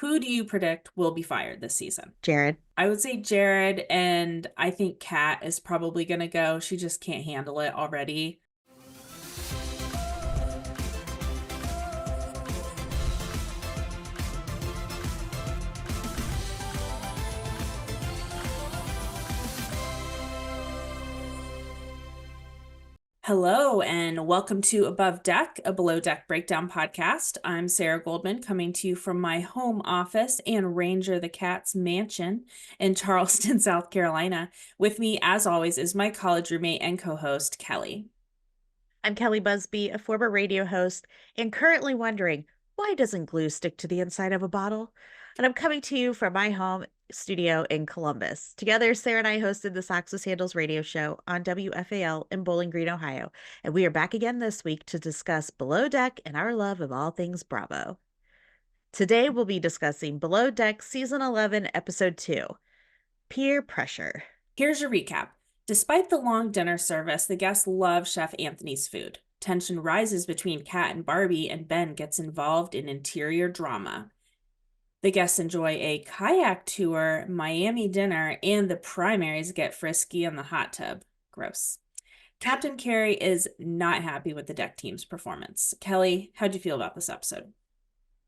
who do you predict will be fired this season? Jared. I would say Jared, and I think Kat is probably going to go. She just can't handle it already. Hello, and welcome to Above Deck, a below deck breakdown podcast. I'm Sarah Goldman, coming to you from my home office and Ranger the Cat's mansion in Charleston, South Carolina. With me, as always, is my college roommate and co-host, Kelli. I'm Kelly Busby, a former radio host, and currently wondering, why doesn't glue stick to the inside of a bottle? And I'm coming to you from my home studio in Columbus. Together, Sarah and I hosted the Socks with Sandals radio show on WFAL in Bowling Green, Ohio. And we are back again this week to discuss Below Deck and our love of all things Bravo. Today, we'll be discussing Below Deck Season 11, Episode 2, Peer Pressure. Here's your recap. Despite the long dinner service, the guests love Chef Anthony's food. Tension rises between Kat and Barbie, and Ben gets involved in interior drama. The guests enjoy a kayak tour, Miami dinner, and the primaries get frisky in the hot tub. Gross. Captain Kerry is not happy with the deck team's performance. Kelli, how'd you feel about this episode?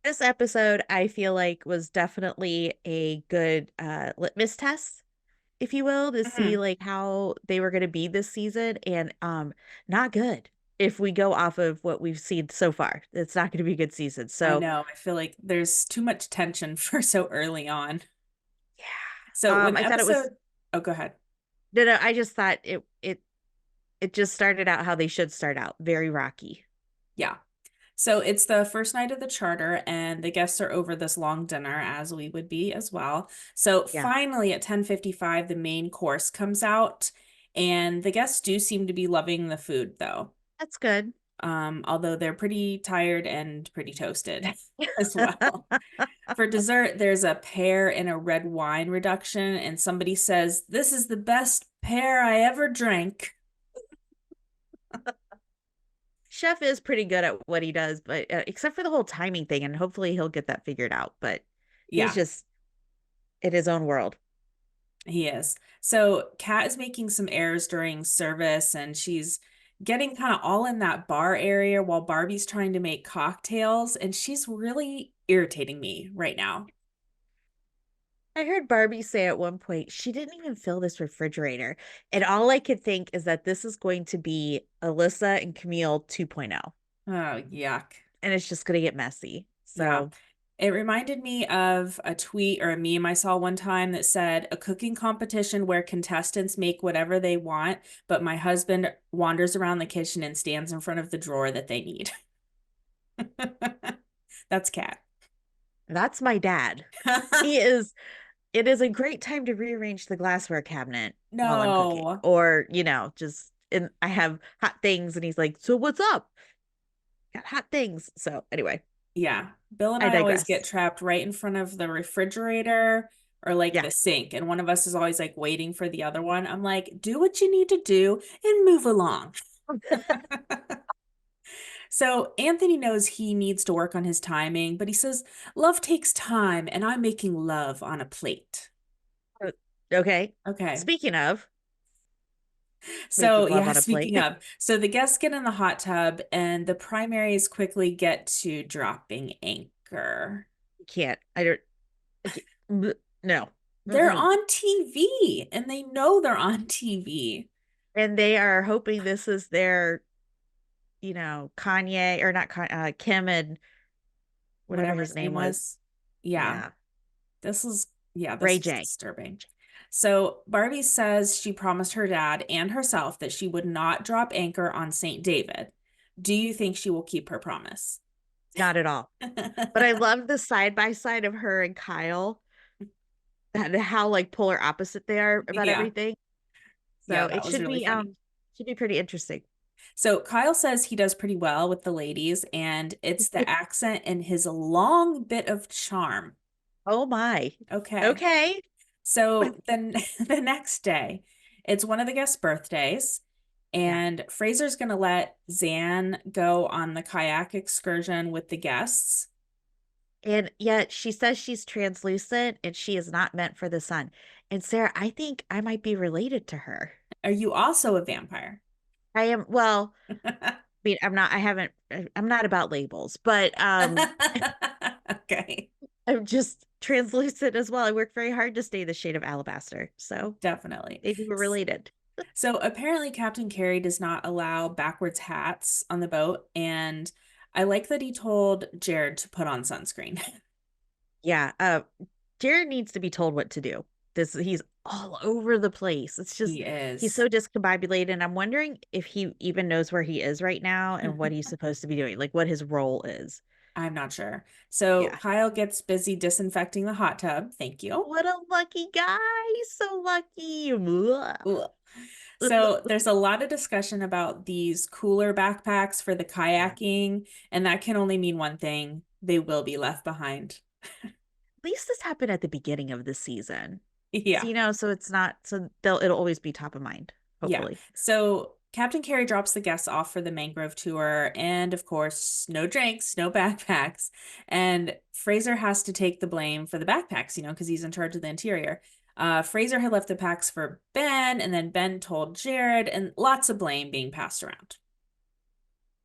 This episode, I feel like, was definitely a good litmus test, if you will, to see like how they were going to be this season, and not good. If we go off of what we've seen so far, it's not going to be a good season. I So know. I feel like there's too much tension for so early on. yeah, So when I thought it was oh, go ahead. no. I just thought it just started out how they should start out, very rocky. Yeah. So it's the first night of the charter, and the guests are over this long dinner, as we would be as well. So Yeah, finally at 10:55, the main course comes out, and the guests do seem to be loving the food, though. that's good. Although they're pretty tired and pretty toasted as well. For dessert, there's a pear and a red wine reduction, and somebody says, "This is the best pear I ever drank." Chef is pretty good at what he does, but except for the whole timing thing, and hopefully he'll get that figured out. But he's Yeah, just in his own world. he is. So Kat is making some errors during service, and she's getting kind of all in that bar area while Barbie's trying to make cocktails, and she's really irritating me right now. I heard Barbie say at one point she didn't even fill this refrigerator. And all I could think is that this is going to be Alyssa and Camille 2.0. Oh, yuck. And it's just going to get messy. Yeah. So, It reminded me of a tweet or a meme I saw one time that said, "A cooking competition where contestants make whatever they want, but my husband wanders around the kitchen and stands in front of the drawer that they need." That's Kat. that's my dad. He is, it is a great time to rearrange the glassware cabinet while I'm cooking. No. Or, just, and I have hot things, and he's like, "So what's up? Got hot things." So, anyway, Yeah. Bill and I I always get digress. trapped right in front of the refrigerator or like Yeah. the sink, and one of us is always like waiting for the other one. I'm like, do what you need to do and move along. So Anthony knows he needs to work on his timing, but he says, "Love takes time, and I'm making love on a plate." Okay. Okay. Speaking of So making love yeah, on a speaking plate. of, so the guests get in the hot tub, and the primaries quickly get to dropping anchor. Can't. I don't. I can't, no. They're Mm-mm. on TV, and they know they're on TV. And they are hoping this is their, Kanye or not Kim and whatever Whatever his his name name was. was. Yeah, Yeah. this is yeah, Ray this is J. disturbing. So Barbie says she promised her dad and herself that she would not drop anchor on St. David. Do you think she will keep her promise? Not at all. But I love the side by side of her and Kyle, and how like polar opposite they are about Yeah, everything. So yeah, it that was really funny. should be pretty interesting. So Kyle says he does pretty well with the ladies, and it's the accent and his long bit of charm. Oh my. Okay. Okay. So then the next day, it's one of the guests' birthdays, Yeah. and Fraser's going to let Zan go on the kayak excursion with the guests. And yet she says she's translucent and she is not meant for the sun. And Sarah, I think I might be related to her. Are you also a vampire? I am, well, I mean, I'm not about labels, but Okay, I'm just translucent as well. I work very hard to stay the shade of alabaster. So definitely. maybe we're related. So apparently, Captain Carey does not allow backwards hats on the boat, and I like that he told Jared to put on sunscreen. Yeah. Jared needs to be told what to do. He's all over the place. It's just He he's is. so discombobulated. And I'm wondering if he even knows where he is right now and what he's supposed to be doing, like what his role is. I'm not sure. So Yeah. Kyle gets busy disinfecting the hot tub. Thank you. What a lucky guy. He's so lucky. Ugh. Ugh. So there's a lot of discussion about these cooler backpacks for the Yeah. kayaking, and that can only mean one thing. They will be left behind. At least this happened at the beginning of the season. So, Yeah. so it's not so it'll always be top of mind, Yeah. hopefully. So Captain Carey drops the guests off for the mangrove tour, and of course, no drinks, no backpacks. And Fraser has to take the blame for the backpacks, because he's in charge of the interior. Fraser had left the packs for Ben, and then Ben told Jared, and lots of blame being passed around.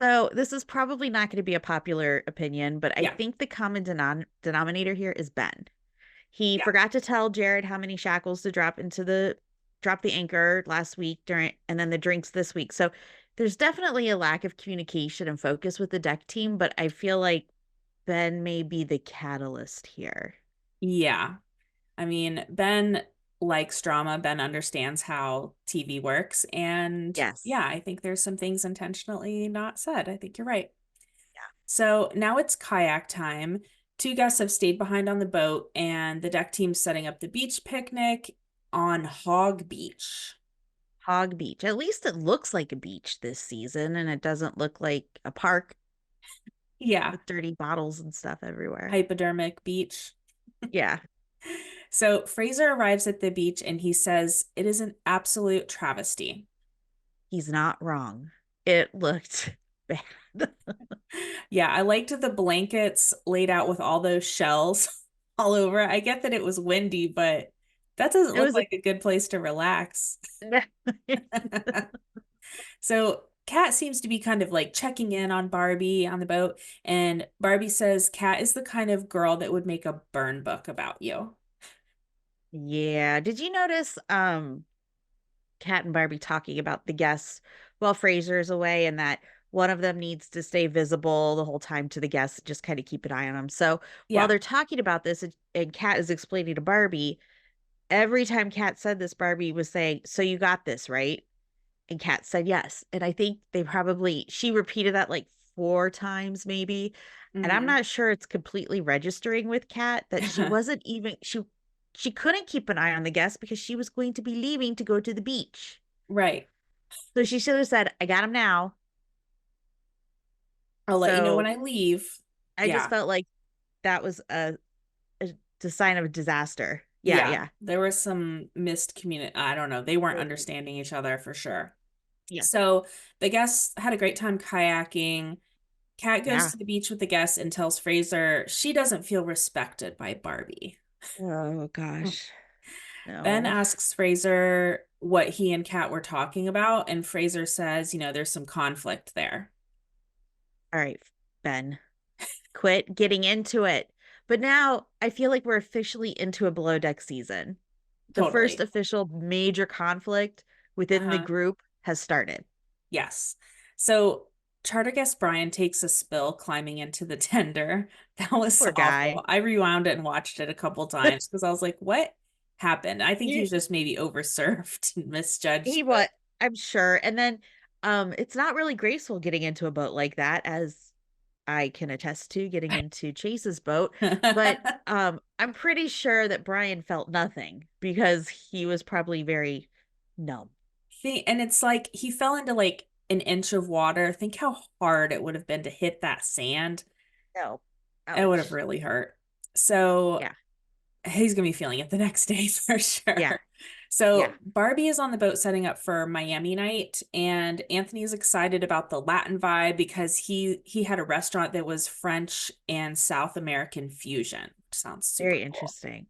So this is probably not going to be a popular opinion, but I Yeah. think the common denominator here is Ben. He Yeah. forgot to tell Jared how many shackles to drop the anchor last week and then the drinks this week. So there's definitely a lack of communication and focus with the deck team, but I feel like Ben may be the catalyst here. Yeah. I mean, Ben likes drama. Ben understands how TV works. And Yes. yeah, I think there's some things intentionally not said. I think you're right. Yeah. So now it's kayak time. Two guests have stayed behind on the boat, and the deck team's setting up the beach picnic on Hog Beach. Hog Beach. At least it looks like a beach this season and it doesn't look like a park Yeah, with dirty bottles and stuff everywhere. hypodermic beach. Yeah. So Fraser arrives at the beach and he says it is an absolute travesty. He's not wrong. It looked bad. Yeah, I liked the blankets laid out with all those shells all over. I get that it was windy, but that doesn't It look was like a good place to relax. a So Kat seems to be kind of like checking in on Barbie on the boat, and Barbie says Kat is the kind of girl that would make a burn book about you. Yeah. Did you notice Kat and Barbie talking about the guests while Fraser's away and that one of them needs to stay visible the whole time to the guests, just kind of keep an eye on them. So while Yeah. they're talking about this and Kat is explaining to Barbie, every time Kat said this, Barbie was saying, "So you got this, right?" And Kat said yes. And I think she repeated that like 4 times maybe. And I'm Hmm. not sure it's completely registering with Kat that she wasn't even, she couldn't keep an eye on the guests because she was going to be leaving to go to the beach. Right. So she should have said, I got him now. I'll let you know when So I leave. I just Yeah. felt like that was a sign of a disaster. Yeah, Yeah. yeah. There was some missed I don't know. They weren't understanding each other for sure. Yeah. So the guests had a great time kayaking. Kat goes Yeah. to the beach with the guests and tells Fraser she doesn't feel respected by Barbie. Oh gosh. Ben No. asks Fraser what he and Kat were talking about, and Fraser says, there's some conflict there. All right, Ben. Quit getting into it. But now I feel like we're officially into a below deck season. The first Totally. official major conflict within the Uh-huh. group has started. Yes. So charter guest Brian takes a spill climbing into the tender. That was Poor awful. guy. I rewound it and watched it a couple times because I was like, what happened? I think he He was just maybe overserved and misjudged he what I'm sure. And then it's not really graceful getting into a boat like that, as I can attest to getting into Chase's boat. But the I'm pretty sure that Brian felt nothing because he was probably very numb. and it's like he fell into like an inch of water. Think how hard it would have been to hit that sand. No. It would have Ouch. really hurt. So Yeah. he's gonna be feeling it the next day for Yeah. sure. So Yeah. Barbie is on the boat setting up for Miami night, and Anthony is excited about the Latin vibe because he had a restaurant that was French and South American fusion. Sounds super Very cool. interesting.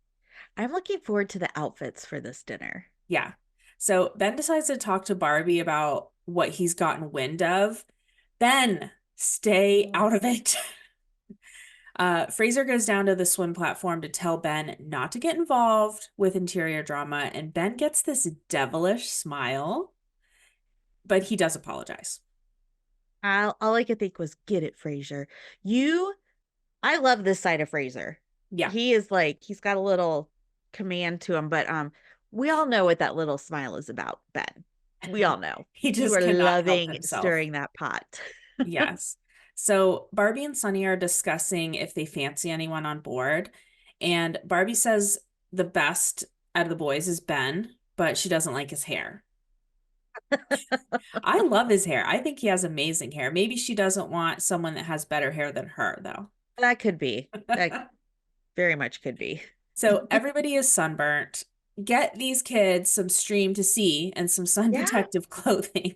I'm looking forward to the outfits for this dinner. Yeah. So Ben decides to talk to Barbie about what he's gotten wind of. Ben, stay Mm. out of it. Fraser goes down to the swim platform to tell Ben not to get involved with interior drama, and Ben gets this devilish smile, but he does apologize. All I could think was, get it, Fraser. You, I love this side of Fraser. Yeah. He is like, he's got a little command to him, but we all know what that little smile is about, Ben. We all know. He You just are cannot help loving himself. stirring that pot. Yes. So Barbie and Sunny are discussing if they fancy anyone on board. And Barbie says the best out of the boys is Ben, but she doesn't like his hair. I love his hair. I think he has amazing hair. Maybe she doesn't want someone that has better hair than her, though. That could be. That very much could be. So everybody is sunburnt. Get these kids some stream to see and some sun Yeah. protective clothing.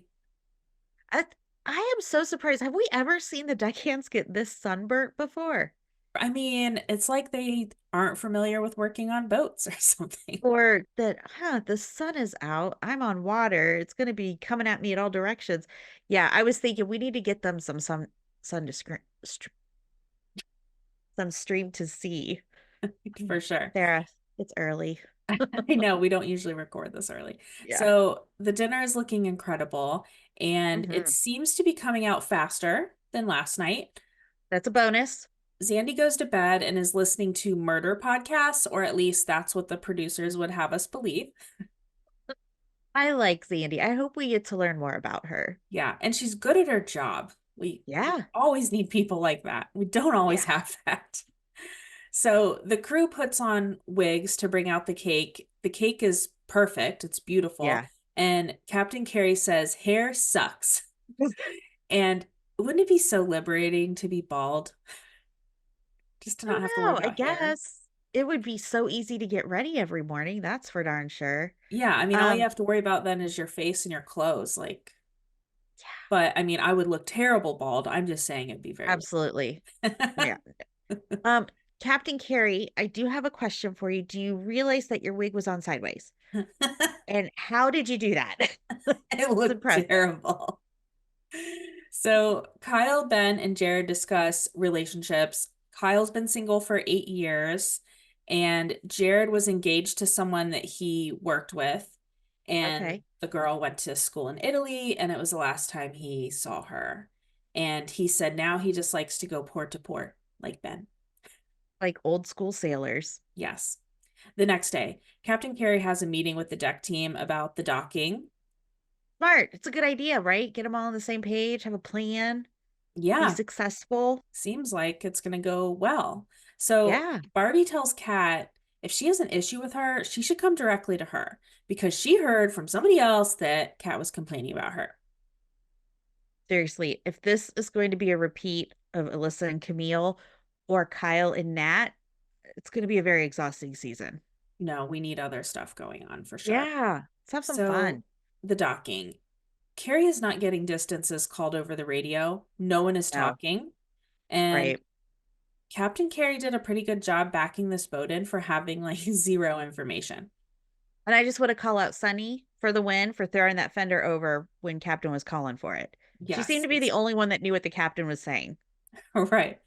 I, I am so surprised. Have we ever seen the deckhands get this sunburnt before? I mean, it's like they aren't familiar with working on boats or something. Or that, the sun is out. I'm on water. It's going to be coming at me at all directions. Yeah, I was thinking we need to get them some sun to some stream to see. For sure. Sarah, it's early. I know we don't usually record this early. Yeah. So the dinner is looking incredible, and it Hmm. seems to be coming out faster than last night. That's a bonus. Zandy goes to bed and is listening to murder podcasts, or at least that's what the producers would have us believe. I like Zandy. I hope we get to learn more about her. Yeah, and she's good at her job. We Yeah. always need people like that. We don't always Yeah. have that. So the crew puts on wigs to bring out the cake. The cake is perfect. It's beautiful. Yeah. And Captain Kerry says, hair sucks. And wouldn't it be so liberating to be bald? Just to I not don't have to worry know. I about hair. guess it would be so easy to get ready every morning. That's for darn sure. Yeah, I mean, all you Um, have to worry about then is your face and your clothes. Like, yeah, but I mean, I would look terrible bald. I'm just saying it'd be very absolutely. liberating. Yeah. Um, Captain Carey, I do have a question for you. Do you realize that your wig was on sideways? And how did you do that? It It's looked impressive. terrible. So Kyle, Ben, and Jared discuss relationships. Kyle's been single for 8 years, and Jared was engaged to someone that he worked with. And Okay. the girl went to school in Italy, and it was the last time he saw her. And he said now he just likes to go port to port, like Ben. Like old school sailors. Yes. The next day, Captain Carey has a meeting with the deck team about the docking. Smart. It's a good idea, right? Get them all on the same page, have a plan, be Yeah, successful. seems like it's going to go well. So Yeah, Barbie tells Kat if she has an issue with her, she should come directly to her because she heard from somebody else that Kat was complaining about her. seriously. If this is going to be a repeat of Alyssa and Camille or Kyle and Nat, it's going to be a very exhausting season. No, we need other stuff going on for sure. Yeah, let's have some So fun. the docking. Carrie is not getting distances called over the radio. No one is No, talking. And right. Captain Carey did a pretty good job backing this boat in for having like zero information. And I just want to call out Sunny for the win for throwing that fender over when Captain was calling for it. She seemed Yes, to be the only one that knew what the captain was saying. right.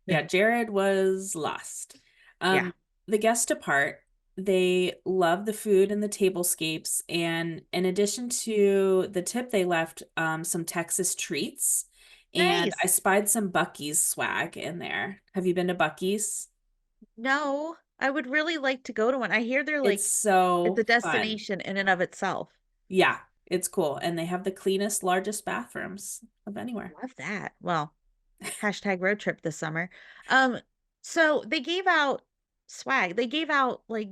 Yeah, Jared was lost. Yeah. Um, the guests depart. They love the food and the tablescapes, and in addition to the tip, they left some Texas treats. And I Nice. spied some Buc-ee's swag in there. Have you been to Buc-ee's? No, I would really like to go to one. I hear they're It's like it's so a fun. destination in and of itself. Yeah, it's cool. And they have the cleanest, largest bathrooms of anywhere. Love that. Well, hashtag road trip this summer. Um, so they gave out swag. They gave out like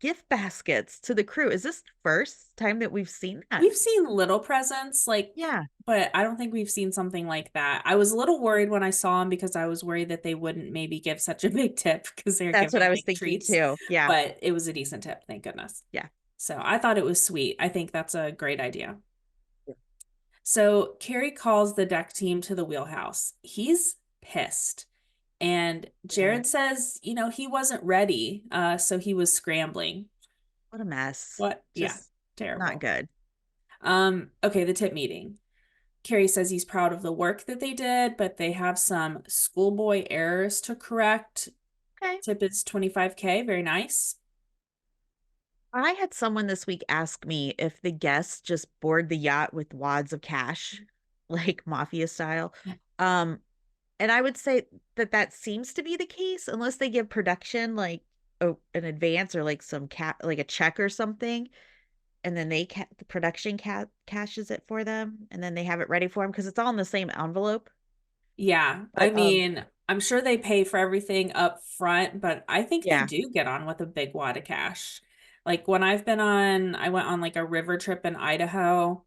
gift baskets to the crew. Is this the first time that we've seen that? We've seen little presents, like, Yeah, but I don't think we've seen something like that. I was a little worried when I saw them because I was worried that they wouldn't maybe give such a big tip because they're that's what giving I was like thinking treats, too. Yeah, but it was a decent tip, thank goodness. yeah. So I thought it was sweet. I think that's a great idea. So Kerry calls the deck team to the wheelhouse. He's pissed. And Yeah. Jared says, he wasn't ready, so he was scrambling. What a mess. What? Yeah, Just not terrible. good. Okay, the tip meeting. Kerry says he's proud of the work that they did, but they have some schoolboy errors to correct. Okay. Tip is 25K. Very nice. I had someone this week ask me if the guests just board the yacht with wads of cash, like mafia style. Um, and I would say that that seems to be the case unless they give production like an advance or like some like a check or something, and then the production cashes it for them, and then they have it ready for them because it's all in the same envelope. Yeah, I But mean, I'm sure they pay for everything up front, but I think they yeah, do get on with a big wad of cash. Like when I went on like a river trip in Idaho.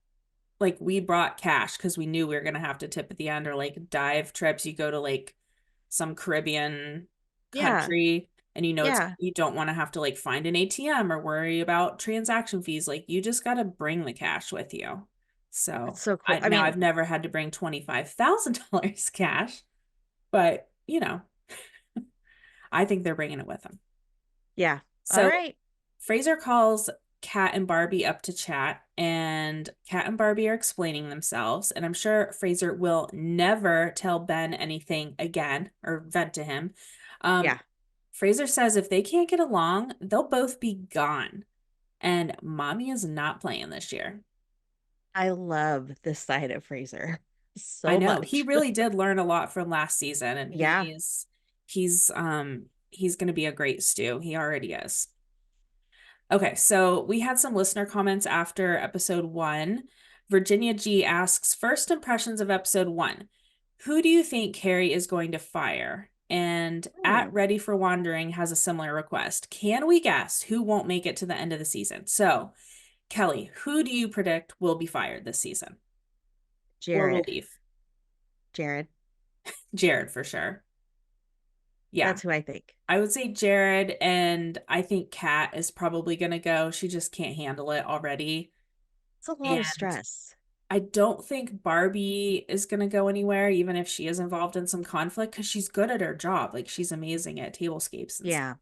Like we brought cash because we knew we were gonna have to tip at the end, or like dive trips. You go to like some Caribbean yeah, country and yeah. you don't want to have to like find an ATM or worry about transaction fees. Like you just got to bring the cash with you. That's So so cool. I I've mean, never had to bring $25,000 cash, but I think they're bringing it with them. yeah. All So right. Fraser calls Kat and Barbie up to chat, and Kat and Barbie are explaining themselves. And I'm sure Fraser will never tell Ben anything again or vent to him. Um, Yeah. Fraser says if they can't get along, they'll both be gone. And mommy is not playing this year. I love this side of Fraser I so know he much. really did learn a lot from last season, and Yeah. he's going to be a great stew. He already is. Okay, so we had some listener comments after episode 1. Virginia G asks, first impressions of episode 1. Who do you think Kerry is going to fire? And at Hmm. Ready for Wandering has a similar request. Can we guess who won't make it to the end of the season? So, Kelly, who do you predict will be fired this season or will Jared. leave? Jared. Jared for sure. Yeah, That's who I think. I would say Jared, and I think Kat is probably going to go. She just can't handle it already. It's a lot of And stress. I don't think Barbie is going to go anywhere, even if she is involved in some conflict, because she's good at her job. Like she's amazing at tablescapes and stuff. Yeah.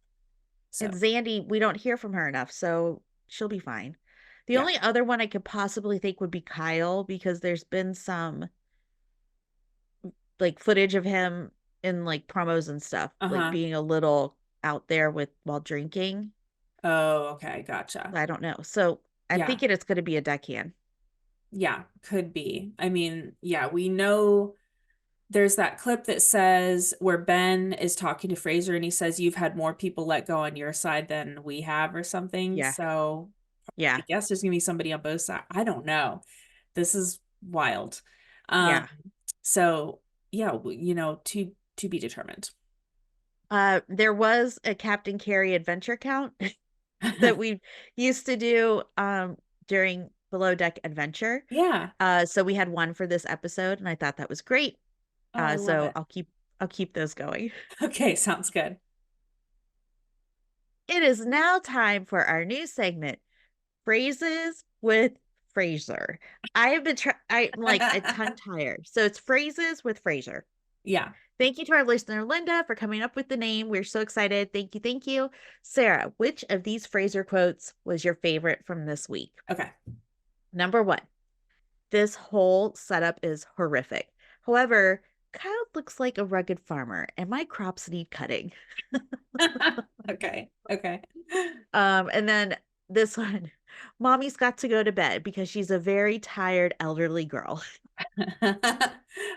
And So, Zandy, we don't hear from her enough, so she'll be fine. The yeah. only other one I could possibly think would be Kyle because there's been some like footage of him in like promos and stuff, like Uh-huh. being a little out there with while drinking. Oh, okay. Gotcha. I don't know. So I'm Yeah. thinking it's going to be a deckhand. Yeah. Could be. I mean, yeah, we know there's that clip that says where Ben is talking to Fraser and he says, you've had more people let go on your side than we have or something. Yeah. So I Yeah. guess there's gonna be somebody on both sides. I don't know. This is wild. Yeah. So yeah, to be determined. There was a Captain Carey adventure count that we used to do during Below Deck Adventure. Yeah. So we had one for this episode and I thought that was great. Oh, I love So it. I'll keep those going. Okay, sounds good. It is now time for our new segment, Phrases with Fraser. I have been I'm like a tongue tire. So it's Phrases with Fraser. Yeah. Thank you to our listener Linda for coming up with the name. We're so excited. Thank you, thank you. Sarah, which of these Fraser quotes was your favorite from this week? Okay. Number 1. This whole setup is horrific. However, Kyle looks like a rugged farmer and my crops need cutting. Okay. Okay. And then this one, mommy's got to go to bed because she's a very tired elderly girl.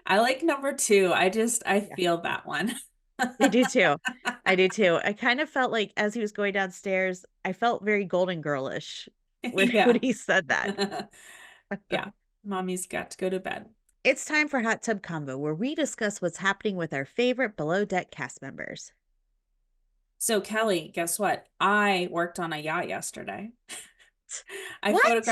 I like number 2. I Yeah, feel that one. I do too. I do too. I kind of felt like as he was going downstairs, I felt very Golden Girlish when Yeah. he said that. Yeah. Mommy's got to go to bed. It's time for Hot Tub Convo, where we discuss what's happening with our favorite below deck cast members. So Kelly, guess what? I worked on a yacht yesterday. What?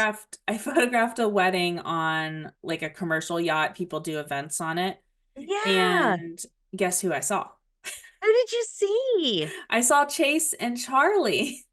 I photographed a wedding on like a commercial yacht. People do events on it. Yeah. And guess who I saw? Who did you see? I saw Chase and Charlie.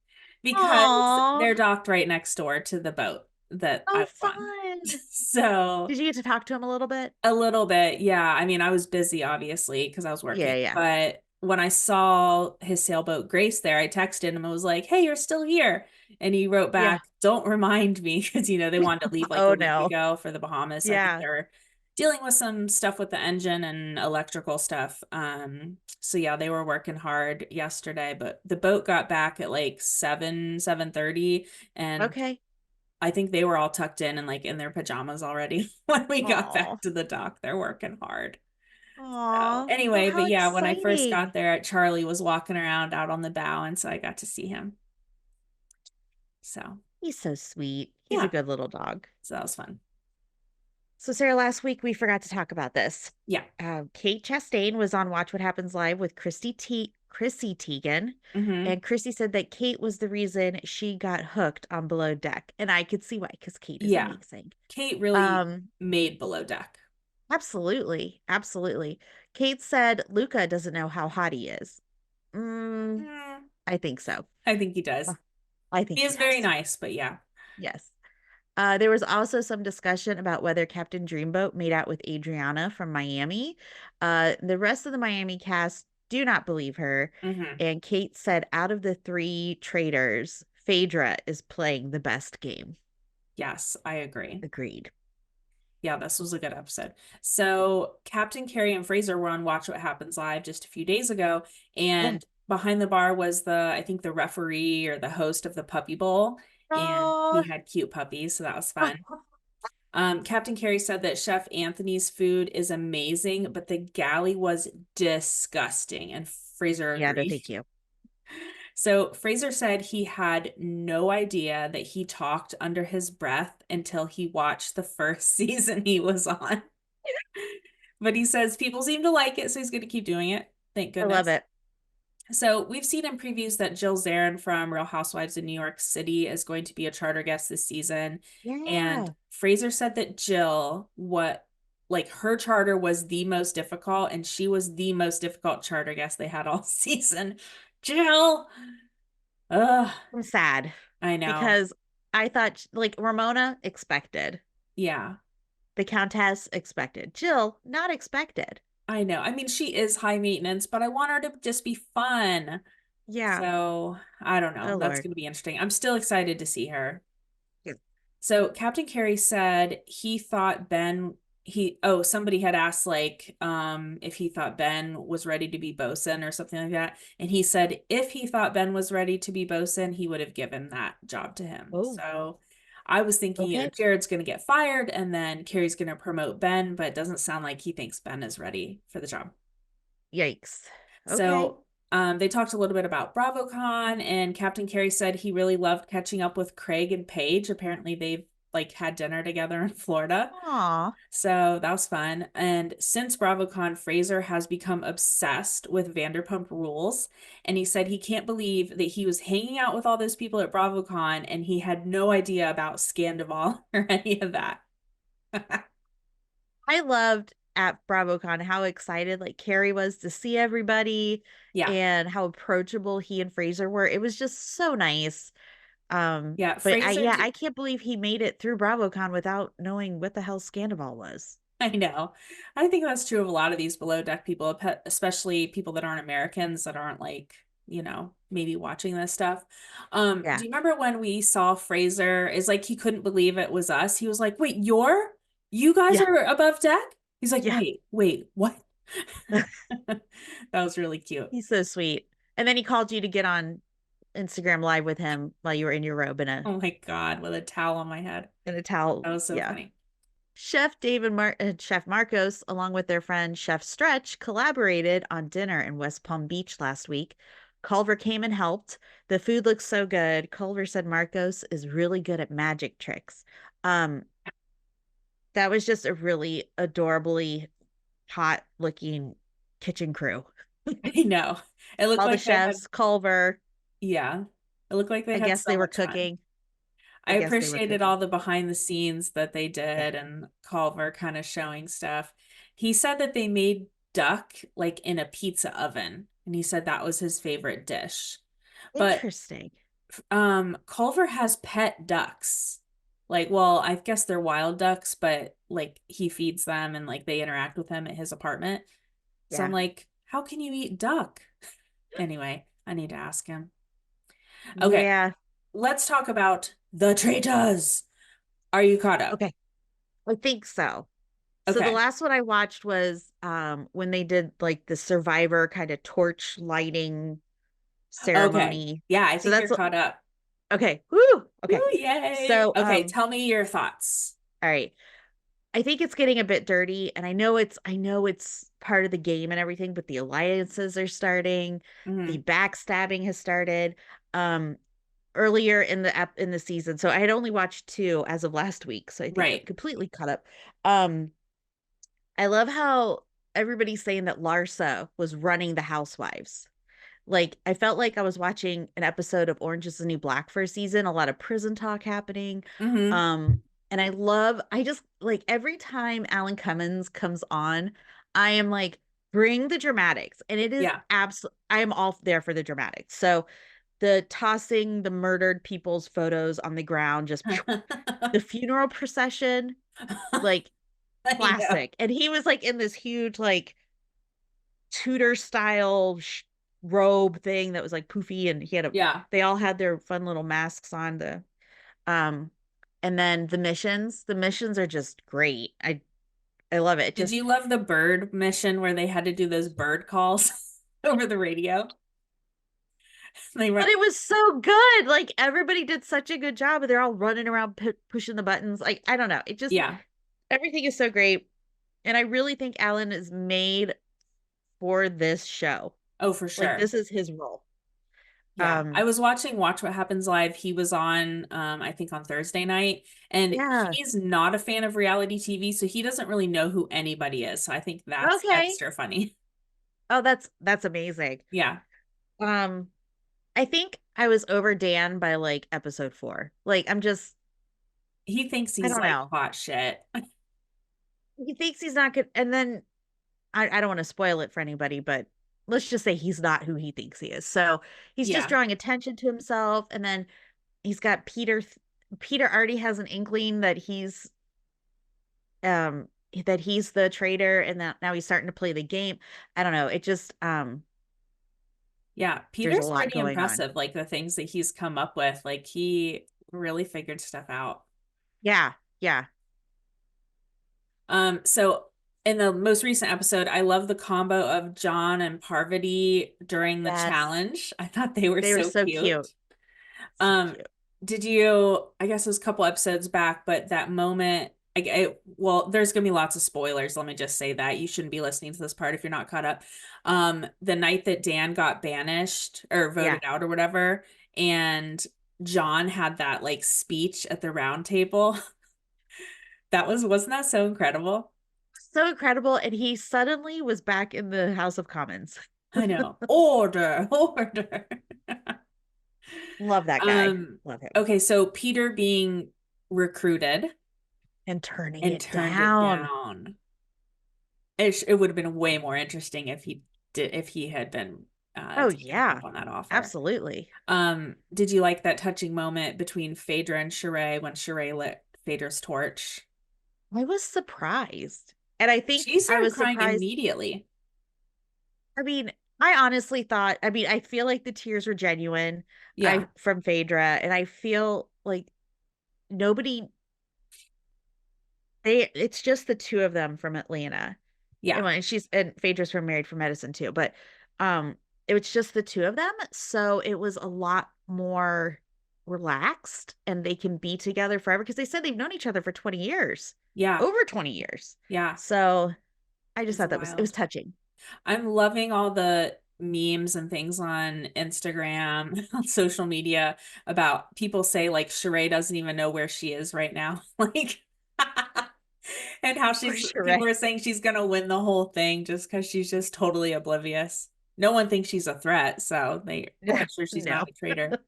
because Aw. they're docked right next door to the boat that I Oh, was on. fun. So Did you get to talk to him a little bit? a little bit, yeah. I mean, I was busy obviously because I was Yeah, working, yeah. but when I saw his sailboat Grace there, I texted him and was like, "Hey, you're still here." And he wrote Yeah. back, "Don't remind me," because they wanted to leave like a Oh week no. ago for the Bahamas. I think Yeah. they're dealing with some stuff with the engine and electrical stuff. So yeah, they were working hard yesterday, but the boat got back at like 7:30, and Okay. I think they were all tucked in and like in their pajamas already when we got Aw. back to the dock. They're working hard. So Aw. Well, anyway, how but yeah, when I first got exciting. there, Charlie was walking around out on the bow, and so I got to see him. So He's so sweet. He's a yeah, good little dog. so that was fun. So, Sarah, last week we forgot to talk about this. Yeah. Kate Chastain was on Watch What Happens Live with Chrissy Teigen. Hmm. And Chrissy said that Kate was the reason she got hooked on Below Deck. And I could see why, because Kate is Yeah. amazing. Kate really Um, made Below Deck. Absolutely. Absolutely. Kate said Luca doesn't know how hot he is. Mm, Mm, I think so. I think he Uh, does. I He think he is very does. nice, but yeah. Yes. There was also some discussion about whether Captain Dreamboat made out with Adriana from Miami. The rest of the Miami cast do not believe her. Hmm. And Kate said, out of the three traitors, Phaedra is playing the best game. Yes, I agree. Agreed. Yeah, this was a good episode. So Captain Kerry and Fraser were on Watch What Happens Live just a few days ago, Yeah. and behind the bar was I think the referee or the host of the Puppy Bowl, and he Oh, had cute puppies, so that was fun. Captain Kerry said that Chef Anthony's food is amazing, but the galley was disgusting, and Fraser yeah, no, agreed. thank you. So Fraser said he had no idea that he talked under his breath until he watched the first season he was on. But he says people seem to like it, so he's going to keep doing it. Thank I love goodness. it. So we've seen in previews that Jill Zarin from Real Housewives in New York City is going to be a charter guest this season. And Yeah. Fraser said that Jill, what like her charter was the most difficult, and she was the most difficult charter guest they had all season. Jill. Ugh, I'm sad I know. because I thought, like, Ramona expected, Yeah, the Countess expected, Jill not expected. I know. I mean, she is high maintenance, but I want her to just be fun. Yeah. So I don't know. Oh, That's Lord. going to be interesting. I'm still excited to see her. Yeah. So Captain Carey said he thought somebody had asked like if he thought Ben was ready to be bosun or something like that. And he said if he thought Ben was ready to be bosun, he would have given that job to him. Oh, So I was thinking, okay. Jared's gonna get fired and then Carrie's gonna promote Ben, but it doesn't sound like he thinks Ben is ready for the job. Yikes. Okay. So they talked a little bit about BravoCon, and Captain Carey said he really loved catching up with Craig and Paige. Apparently, they've like had dinner together in Florida. Aw. So that was fun. And since BravoCon, Fraser has become obsessed with Vanderpump Rules. And he said he can't believe that he was hanging out with all those people at BravoCon and he had no idea about Scandival or any of that. I loved at BravoCon how excited like Carrie was to see everybody Yeah. and how approachable he and Fraser were. It was just so nice. Yeah. But Fraser yeah, did. I can't believe he made it through BravoCon without knowing what the hell Scandival was. I know. I think that's true of a lot of these below deck people, especially people that aren't Americans that aren't like, maybe watching this stuff. Do Yeah. you remember when we saw Fraser is like he couldn't believe it was us? He was like, "Wait, you guys Yeah. are above deck?" He's like, Yeah. "Wait, what?" That was really cute. He's so sweet. And then he called you to get on Instagram live with him while you were in your robe Oh my God, with a towel on my head. in a towel. That was so Yeah. funny. Chef Marcos, along with their friend Chef Stretch, collaborated on dinner in West Palm Beach last week. Culver came and helped. The food looks so good. Culver said Marcos is really good at magic tricks. Um, that was just a really adorably hot looking kitchen crew. I know. It looked All the like they had, chefs, Culver, yeah, it looked like they I had guess so they were much fun. cooking. I I guess they were appreciated cooking. all the behind the scenes that they Yeah. did and Culver kind of showing stuff. He said that they made duck like in a pizza oven, and he said that was his favorite dish. But Interesting. Culver has pet ducks. Like, well, I guess they're wild ducks, but like he feeds them and like they interact with him at his apartment. So I'm Yeah. like, how can you eat duck? Anyway, I need to ask him. Okay, Yeah. let's talk about the Traitors. Are you caught up? Okay. I think so. So the Okay. last one I watched was when they did like the survivor kind of torch lighting Okay. ceremony. Yeah, I So think that's you're caught up. okay. Woo! Okay. Ooh, yay. So Okay, tell me your thoughts. all right. I think it's getting a bit dirty, and I know it's part of the game and everything, but the alliances are starting, the Hmm. backstabbing has started. Um Earlier in the season. So I had only watched two as of last week, so I think I'm Right. completely caught up. Um I love how everybody's saying that Larsa was running the housewives. Like I felt like I was watching an episode of Orange is the New Black for a season, a lot of prison talk happening. Hmm. And I just like every time Alan Cummins comes on, I am like, bring the dramatics. And it is Yeah. I am all there for the dramatics. So the tossing the murdered people's photos on the ground, just the funeral procession, like I know. classic. And he was like in this huge, like Tudor style robe thing that was like poofy, and Yeah. they all had their fun little masks on. Um, and then the missions are just great. I love it. It Did just, you love the bird mission where they had to do those bird calls over the radio? They but run. it was so good. Like everybody did such a good job, and they're all running around pushing the buttons. Like I don't know. It just Yeah. everything is so great. And I really think Alan is made for this show. Oh, for Like sure. this is his role. Yeah. I Um, was watching Watch What Happens Live. He was on, I think on Thursday night, and yeah. he's not a fan of reality TV, so he doesn't really know who anybody is. So I think that's Okay. extra funny. Oh, that's amazing. Yeah. Um, I think I was over Dan by like episode 4. Like I'm just, He thinks I he's don't like know. hot shit. He thinks he's not good, and then I don't want to spoil it for anybody, but let's just say he's not who he thinks he is. So he's just Yeah. drawing attention to himself, and then he's got Peter. Peter already has an inkling um that he's the traitor, and that now he's starting to play the game. I don't know. It just Yeah. there's a Peter's lot pretty going on. impressive, like the things that he's come up with. Like he really figured stuff out. Yeah, yeah, So in the most recent episode, I love the combo of John and Parvati during the yes, challenge. I thought they were they were so so cute, cute. so Um, cute. did you, I guess it was a couple episodes back, but that moment, well, there's gonna be lots of spoilers. Let me just say that you shouldn't be listening to this part if you're not caught up. The night that Dan got banished or Yeah, voted out or whatever, and John had that like speech at the round table. Wasn't that so incredible? so incredible. And he suddenly was back in the House of Commons. I know. Order, order. Love that guy. Love him. Okay, so Peter being recruited And turning and it turned it down. down. It would have been way more interesting if he had been Oh taken up yeah, on that offer. absolutely. Did you like that touching moment between Phaedra and Sheree when Sheree lit Phaedra's torch? I was surprised. And I think She I started was crying surprised. immediately. I mean, I honestly thought, I mean, I feel like the tears were genuine. Yeah, From Phaedra, and I feel like nobody it's just the two of them from Atlanta. And yeah, when and Phaedra's from Married for Medicine too, but um it was just the two of them. So it was a lot more relaxed, and they can be together forever because they said they've known each other for 20 years, yeah, over 20 years. yeah. So I just It's thought it was wild. touching. I'm loving all the memes and things on Instagram, on social media about people say like Sheree doesn't even know where she is right now. Like and how For she's sure. people are saying she's gonna win the whole thing just because she's just totally oblivious. No one thinks she's a threat, so they Yeah. make sure she's not No. a traitor.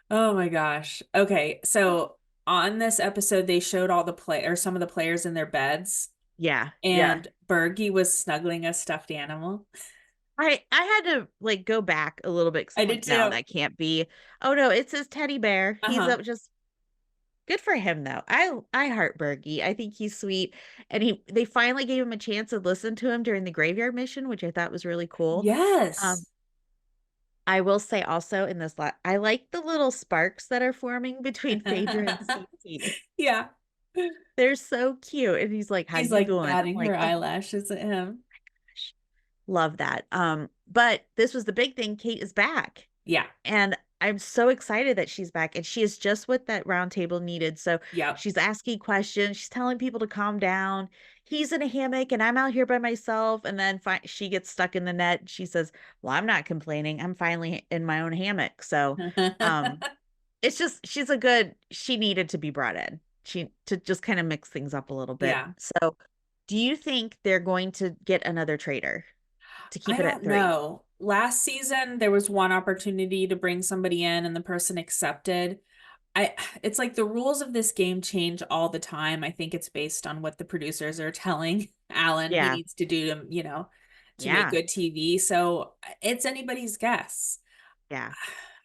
Oh my gosh. Okay, so on this episode, they showed all the play or some of the players in their beds, Yeah. Yeah. and Bergie was snuggling a stuffed animal. I had to like go back a little bit because I I'm did like, no, too. that can't be. Oh no, it's his teddy bear. He's Uh-huh. up just good for him though. I heart Bergie. I think he's sweet. And they finally gave him a chance to listen to him during the graveyard mission, which I thought was really cool. Um, Yes. I will say also in this lot, I like the little sparks that are forming between Phaedra and Stacey. Yeah. They're so cute. And he's like, how She's you like doing? I'm batting like, her oh eyelashes at him. gosh, love that. But this was the big thing. Kate is back. Yeah. And I'm so excited that she's back. And she is just what that round table needed. So Yep. she's asking questions. She's telling people to calm down. He's in a hammock and I'm out here by myself. And then she gets stuck in the net. She says, well, I'm not complaining. I'm finally in my own hammock. So um, it's just, she needed to be brought in. To just kind of mix things up a little bit. Yeah. So do you think they're going to get another traitor to keep I it at don't three? know. Last season there was one opportunity to bring somebody in and the person accepted. I it's like the rules of this game change all the time. I think it's based on what the producers are telling Alan he Yeah. needs to do to, to make Yeah. good TV. So it's anybody's guess. Yeah.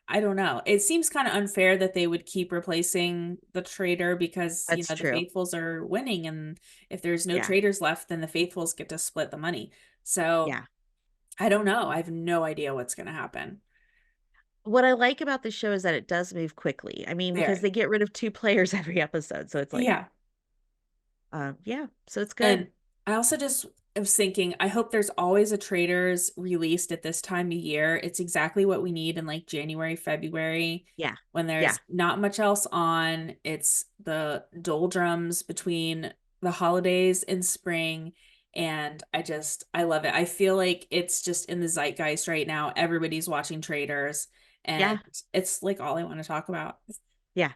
I don't know. It seems kind of unfair that they would keep replacing the traitor because, That's the true. faithfuls are winning. And if there's no Yeah. traitors left, then the faithfuls get to split the money. So Yeah. I don't know. I have no idea what's going to happen. What I like about the show is that it does move quickly. I mean, because Very. they get rid of two players every episode. So it's like, Yeah. yeah, so it's good. And I also just was thinking, I hope there's always a Traitors released at this time of year. It's exactly what we need in like January, February, Yeah. when Yeah. there's not much else on. It's the doldrums between the holidays and spring. And I love it. I feel like it's just in the zeitgeist right now. Everybody's watching Traitors, and Yeah. it's like all I want to talk about. Yeah.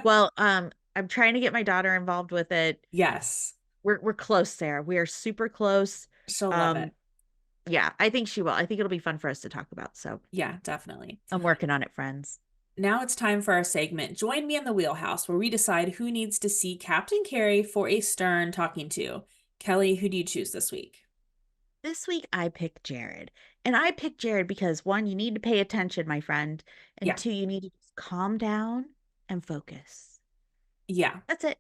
Well, I'm trying to get my daughter involved with it. Yes, We're close, Sarah. We are super close. she'll love it. Um, yeah, I think she will. I think it'll be fun for us to talk about. So Yeah, definitely. I'm working on it, friends. Now it's time for our segment. Join me in the wheelhouse where we decide who needs to see Captain Kerry for a stern talking to. Kelly, who do you choose this week? This week I picked Jared. And I picked Jared because one, you need to pay attention, my friend. And Yeah. two, you need to just calm down and focus. Yeah. That's it.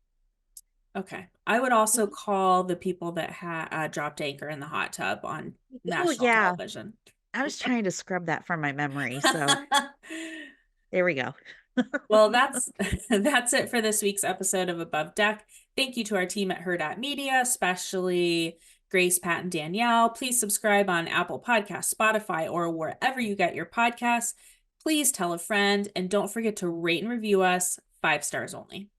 Okay. I would also Mhm. call the people that had dropped anchor in the hot tub on Oh, national yeah. television. I was trying to scrub that from my memory. So there we go. Well, that's that's it for this week's episode of Above Deck. Thank you to our team at Hurrdat Media, especially Grace, Pat, and Danielle. Please subscribe on Apple Podcasts, Spotify, or wherever you get your podcasts. Please tell a friend, and don't forget to rate and review us 5 stars only.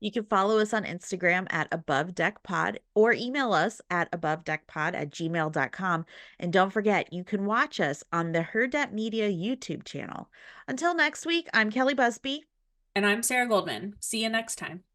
You can follow us on Instagram at Above Deck Pod or email us at abovedeckpod@gmail.com. And don't forget, you can watch us on the Hurrdat Media YouTube channel. Until next week, I'm Kelly Busby. And I'm Sarah Goldman. See you next time.